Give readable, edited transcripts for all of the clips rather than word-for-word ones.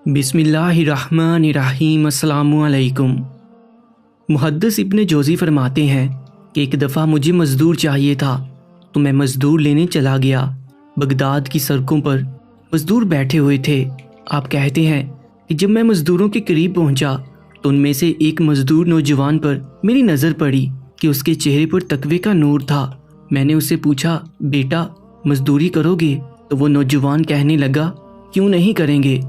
बिस्मिल्लाहिर्रहमानिर्रहीम। अस्सलामुअलैकुम। मुहद्दिस इब्न जोज़ी फरमाते हैं कि एक दफ़ा मुझे मज़दूर चाहिए था तो मैं मज़दूर लेने चला गया। बगदाद की सड़कों पर मज़दूर बैठे हुए थे। आप कहते हैं कि जब मैं मज़दूरों के करीब पहुंचा तो उनमें से एक मज़दूर नौजवान पर मेरी नज़र पड़ी कि उसके चेहरे पर तकवे का नूर था। मैंने उससे पूछा, बेटा मज़दूरी करोगे? तो वो नौजवान कहने लगा, क्यों नहीं करेंगे,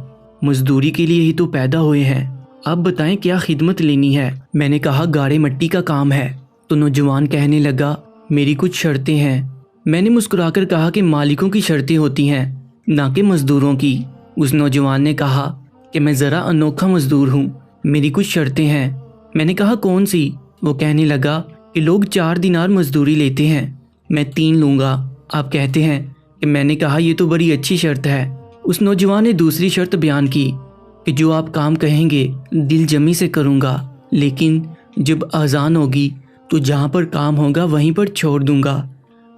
मज़दूरी के लिए ही तो पैदा हुए हैं। आप बताएं क्या खिदमत लेनी है? मैंने कहा, गाढ़े मिट्टी का काम है। तो नौजवान कहने लगा, मेरी कुछ शर्तें हैं। मैंने मुस्कुराकर कहा कि मालिकों की शर्तें होती हैं, ना कि मज़दूरों की। उस नौजवान ने कहा कि मैं ज़रा अनोखा मज़दूर हूँ, मेरी कुछ शर्तें हैं। मैंने कहा, कौन सी? वो कहने लगा कि लोग 4 दिनार मज़दूरी लेते हैं, मैं 3 लूँगा। आप कहते हैं कि मैंने कहा, ये तो बड़ी अच्छी शर्त है। उस नौजवान ने दूसरी शर्त बयान की कि जो आप काम कहेंगे दिल जमी से करूँगा, लेकिन जब अजान होगी तो जहाँ पर काम होगा वहीं पर छोड़ दूँगा।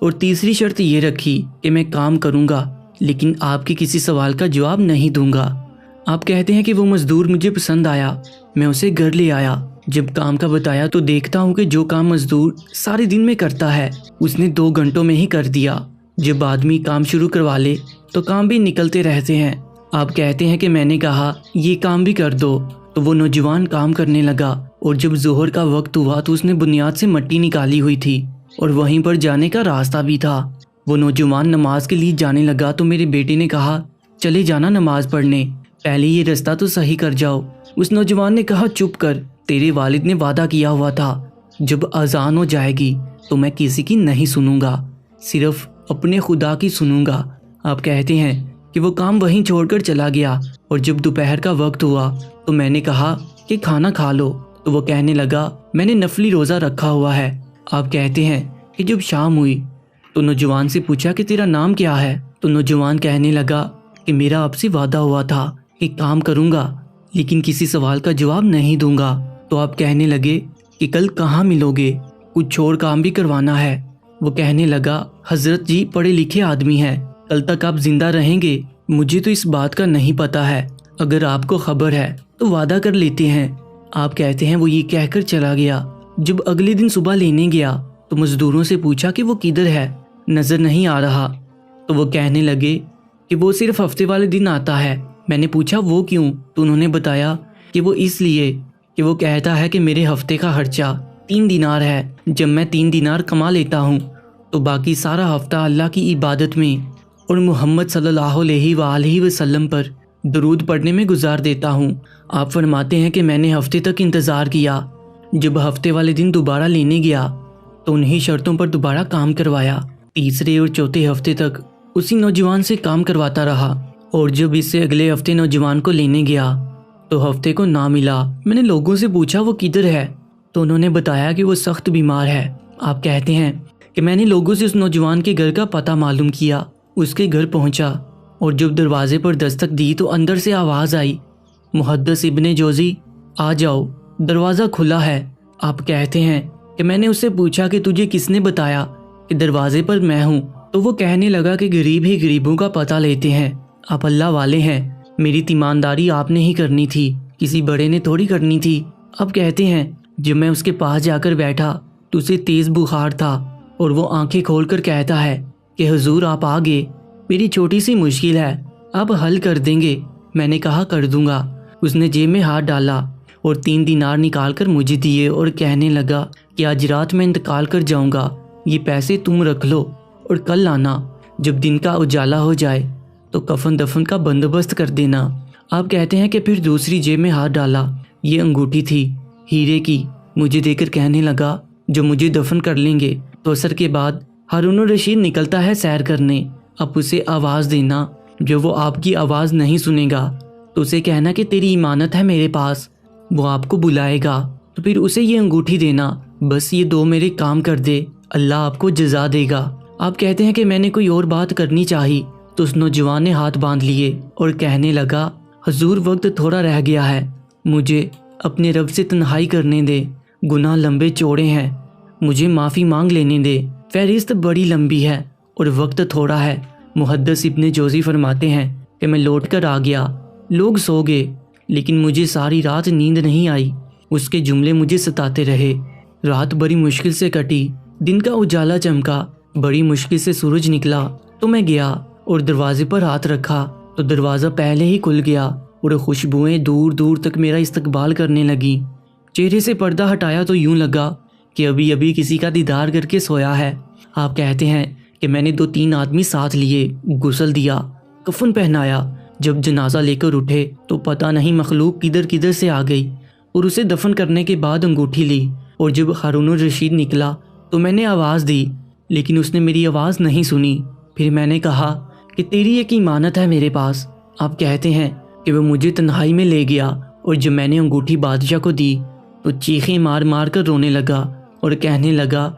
और तीसरी शर्त ये रखी कि मैं काम करूँगा लेकिन आपके किसी सवाल का जवाब नहीं दूँगा। आप कहते हैं कि वो मज़दूर मुझे पसंद आया, मैं उसे घर ले आया। जब काम का बताया तो देखता हूँ कि जो काम मज़दूर सारे दिन में करता है उसने 2 घंटों में ही कर दिया। जब आदमी काम शुरू करवा ले तो काम भी निकलते रहते हैं। आप कहते हैं कि मैंने कहा, ये काम भी कर दो। तो वो नौजवान काम करने लगा और जब जोहर का वक्त हुआ तो उसने बुनियाद से मिट्टी निकाली हुई थी और वहीं पर जाने का रास्ता भी था। वो नौजवान नमाज के लिए जाने लगा तो मेरे बेटे ने कहा, चले जाना नमाज पढ़ने, पहले ये रास्ता तो सही कर जाओ। उस नौजवान ने कहा, चुप कर, तेरे वालिद ने वादा किया हुआ था जब अजान हो जाएगी तो मैं किसी की नहीं सुनूंगा, सिर्फ अपने खुदा की सुनूंगा। आप कहते हैं कि वो काम वहीं छोड़कर चला गया और जब दोपहर का वक्त हुआ तो मैंने कहा कि खाना खा लो। तो वो कहने लगा, मैंने नफली रोज़ा रखा हुआ है। आप कहते हैं कि जब शाम हुई तो नौजवान से पूछा कि तेरा नाम क्या है? तो नौजवान कहने लगा कि मेरा आपसे वादा हुआ था कि काम करूँगा लेकिन किसी सवाल का जवाब नहीं दूंगा। तो आप कहने लगे कि कल कहाँ मिलोगे, कुछ और काम भी करवाना है। वो कहने लगा, हजरत जी पढ़े लिखे आदमी हैं, कल तक आप जिंदा रहेंगे? मुझे तो इस बात का नहीं पता है, अगर आपको खबर है तो वादा कर लेते हैं। आप कहते हैं वो ये कहकर चला गया। जब अगले दिन सुबह लेने गया तो मजदूरों से पूछा कि वो किधर है, नजर नहीं आ रहा। तो वो कहने लगे कि वो सिर्फ हफ्ते वाले दिन आता है। मैंने पूछा वो क्यों? तो उन्होंने बताया कि वो इसलिए कि वो कहता है कि मेरे हफ्ते का खर्चा 3 दिनार है, जब मैं 3 दिनार कमा लेता हूँ तो बाकी सारा हफ्ता अल्लाह की इबादत में और मोहम्मद सल्लल्लाहु अलैहि वसल्लम पर दरूद पढ़ने में गुजार देता हूँ। आप फरमाते हैं कि मैंने हफ्ते तक इंतज़ार किया। जब हफ्ते वाले दिन दोबारा लेने गया तो उन्हीं शर्तों पर दोबारा काम करवाया। तीसरे और चौथे हफ्ते तक उसी नौजवान से काम करवाता रहा और जब इससे अगले हफ्ते नौजवान को लेने गया तो हफ्ते को ना मिला। मैंने लोगों से पूछा वो किधर है, तो उन्होंने बताया कि वो सख्त बीमार है। आप कहते हैं कि मैंने लोगों से उस नौजवान के घर का पता मालूम किया, उसके घर पहुंचा और जब दरवाजे पर दस्तक दी तो अंदर से आवाज़ आई, मुहद्दिस इब्न जोज़ी आ जाओ, दरवाज़ा खुला है। आप कहते हैं कि मैंने उससे पूछा कि तुझे किसने बताया कि दरवाजे पर मैं हूँ? तो वो कहने लगा कि गरीब ही गरीबों का पता लेते हैं, आप अल्लाह वाले हैं, मेरी तीमानदारी आपने ही करनी थी, किसी बड़े ने थोड़ी करनी थी। अब कहते हैं जब मैं उसके पास जाकर बैठा तो उसे तेज़ बुखार था और वो आंखें खोलकर कहता है कि हुजूर आप आ गए, मेरी छोटी सी मुश्किल है, आप हल कर देंगे? मैंने कहा कर दूंगा। उसने जेब में हाथ डाला और 3 दिनार निकाल कर मुझे दिए और कहने लगा कि आज रात में इंतकाल कर जाऊंगा, ये पैसे तुम रख लो और कल आना, जब दिन का उजाला हो जाए तो कफन दफन का बंदोबस्त कर देना। आप कहते हैं कि फिर दूसरी जेब में हाथ डाला, ये अंगूठी थी हीरे की, मुझे देकर कहने लगा जो मुझे दफन कर लेंगे तो असर के बाद हारून रशीद निकलता है सैर करने, अब उसे आवाज़ देना, जो वो आपकी आवाज़ नहीं सुनेगा तो उसे कहना कि तेरी इमानत है मेरे पास, वो आपको बुलाएगा तो फिर उसे ये अंगूठी देना, बस ये 2 मेरे काम कर दे, अल्लाह आपको जज़ा देगा। आप कहते हैं कि मैंने कोई और बात करनी चाहिए तो उस नौजवान ने हाथ बांध लिए और कहने लगा, हुजूर वक्त थोड़ा रह गया है, मुझे अपने रब से तन्हाई करने दे, गुनाह लंबे चौड़े हैं, मुझे माफ़ी मांग लेने दे, फहरिस्त बड़ी लंबी है और वक्त थोड़ा है। मुहद्दिस इब्न जोज़ी फरमाते हैं कि मैं लौट कर आ गया لوگ سو گئے لیکن مجھے ساری رات نیند نہیں آئی۔ اس کے جملے مجھے ستاتے رہے۔ رات بڑی مشکل سے کٹی، دن کا اجالا چمکا، بڑی مشکل سے سورج نکلا تو میں گیا اور دروازے پر ہاتھ رکھا تو دروازہ پہلے ہی کھل گیا اور خوشبوئیں دور دور تک میرا استقبال کرنے لگی۔ چہرے سے پردہ ہٹایا تو یوں لگا کہ ابھی ابھی کسی کا دیدار کر کے سویا ہے۔ آپ کہتے ہیں کہ میں نے 2-3 آدمی ساتھ لیے، غسل دیا، کفن پہنایا۔ جب جنازہ لے کر اٹھے تو پتہ نہیں مخلوق کدھر کدھر سے آ گئی اور اسے دفن کرنے کے بعد انگوٹھی لی، اور جب ہارون الرشید نکلا تو میں نے آواز دی لیکن اس نے میری آواز نہیں سنی۔ پھر میں نے کہا کہ تیری ایک امانت ہے میرے پاس۔ آپ کہتے ہیں کہ وہ مجھے تنہائی میں لے گیا اور جب میں نے انگوٹھی بادشاہ کو دی تو چیخیں مار مار کر رونے لگا اور کہنے لگا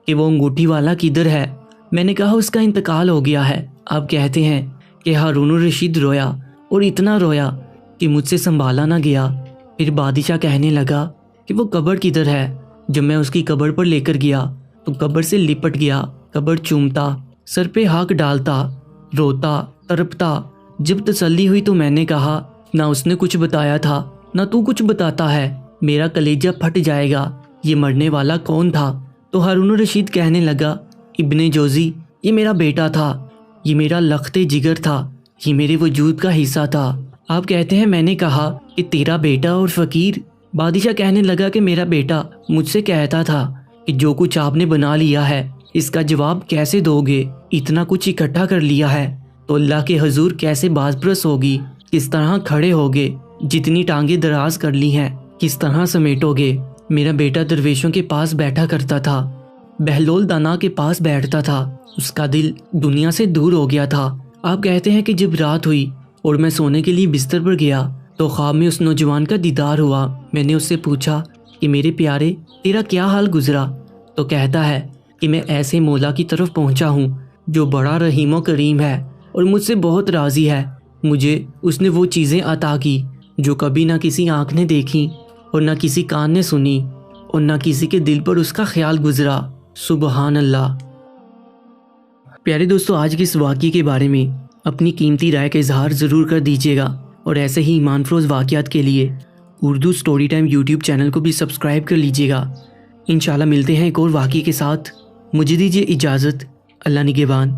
کہ وہ انگوٹھی والا کدھر ہے۔ میں نے کہا اس کا انتقال ہو گیا ہے۔ آپ کہتے ہیں کہ ہارون الرشید رویا اور اتنا رویا کہ مجھ سے سنبھالا نہ گیا۔ پھر بادشاہ کہنے لگا کہ وہ قبر کدھر ہے۔ جب میں اس کی قبر پر لے کر گیا تو قبر سے لپٹ گیا، قبر چومتا، سر پہ ہاتھ ڈالتا، روتا، تڑپتا۔ جب تسلی ہوئی تو میں نے کہا نہ اس نے کچھ بتایا تھا نہ تو کچھ بتاتا ہے، میرا کلیجہ پھٹ جائے گا، یہ مرنے والا کون تھا؟ تو ہارون الرشید کہنے لگا ابن جوزی، یہ میرا بیٹا تھا، یہ میرا لخت جگر تھا، یہ میرے وجود کا حصہ تھا۔ آپ کہتے ہیں میں نے کہا کہ تیرا بیٹا اور فقیر؟ بادشاہ کہنے لگا کہ میرا بیٹا مجھ سے کہتا تھا کہ جو کچھ آپ نے بنا لیا ہے اس کا جواب کیسے دو گے؟ اتنا کچھ اکٹھا کر لیا ہے تو اللہ کے حضور کیسے باز پرس ہوگی؟ کس طرح کھڑے ہوگے؟ جتنی ٹانگیں دراز کر لی ہیں کس طرح سمیٹو گے؟ میرا بیٹا درویشوں کے پاس بیٹھا کرتا تھا، بہلول دانا کے پاس بیٹھتا تھا، اس کا دل دنیا سے دور ہو گیا تھا۔ آپ کہتے ہیں کہ جب رات ہوئی اور میں سونے کے لیے بستر پر گیا تو خواب میں اس نوجوان کا دیدار ہوا۔ میں نے اس سے پوچھا کہ میرے پیارے تیرا کیا حال گزرا؟ تو کہتا ہے کہ میں ایسے مولا کی طرف پہنچا ہوں جو بڑا رحیم و کریم ہے اور مجھ سے بہت راضی ہے۔ مجھے اس نے وہ چیزیں عطا کی جو کبھی نہ کسی آنکھ نے دیکھی اور نہ کسی کان نے سنی اور نہ کسی کے دل پر اس کا خیال گزرا۔ سبحان اللہ۔ پیارے دوستو، آج کے اس واقعے کے بارے میں اپنی قیمتی رائے کا اظہار ضرور کر دیجیے گا، اور ایسے ہی ایمان فروز واقعات کے لیے Urdu story time YouTube channel کو بھی سبسکرائب کر لیجیے گا۔ انشاءاللہ ملتے ہیں ایک اور واقعے کے ساتھ۔ مجھے دیجیے اجازت۔ اللہ نگہبان۔